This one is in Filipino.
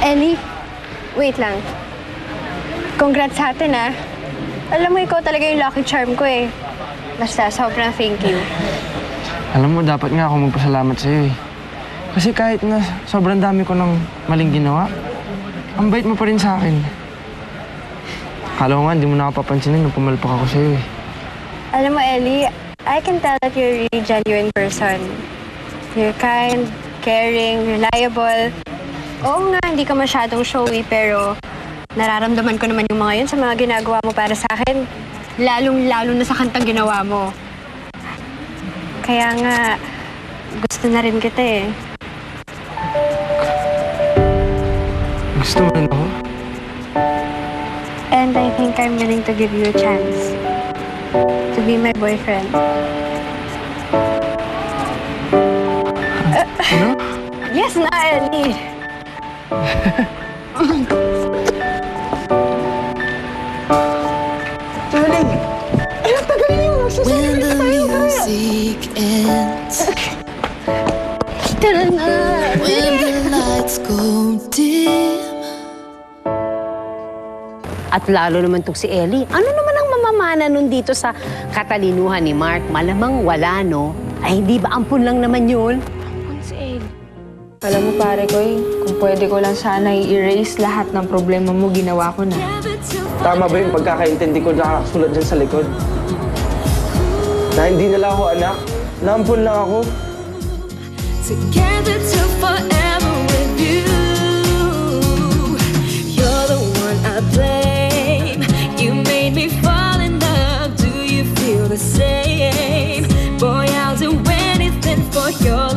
Ellie, wait lang. Congrats sa atin, ah. Alam mo, ikaw talaga yung lucky charm ko, eh. Basta, sobrang thank you. Alam mo, dapat nga ako magpasalamat sa'yo eh. Kasi kahit na sobrang dami ko ng maling ginawa, ang bait mo pa rin sa akin. Akala ko nga, hindi mo na ako papansinin nung pumalpak ako sa'yo eh. Alam mo, Ellie, I can tell that you're a really genuine person. You're kind, caring, reliable. Oo nga, hindi ka masyadong showy, pero nararamdaman ko naman yung mga yun sa mga ginagawa mo para sa akin. Lalong-lalo na sa kantang ginawa mo. Kaya nga, gusto na rin kita eh. Gusto mo rin ako? And I think I'm willing to give you a chance to be my boyfriend. Ano? Yes na, Ellie! Darling! Ang tagal niyo! When the music ends, Tara na! when the lights go dim. At lalo naman tong si Ellie. Ano naman ang mamamana nun dito sa katalinuhan ni Mark? Malamang wala, no? Ay, di ba ampun lang naman yun? Alam mo pare ko kung pwede ko lang sana i-erase lahat ng problema mo, ginawa ko na. Tama ba yung pagkakaintindi ko na nakasulat dyan sa likod? Na hindi nila ako anak, naampun lang ako. Together till forever with you. You're the one I blame. You made me fall in love. Do you feel the same? Boy, I'll do anything for your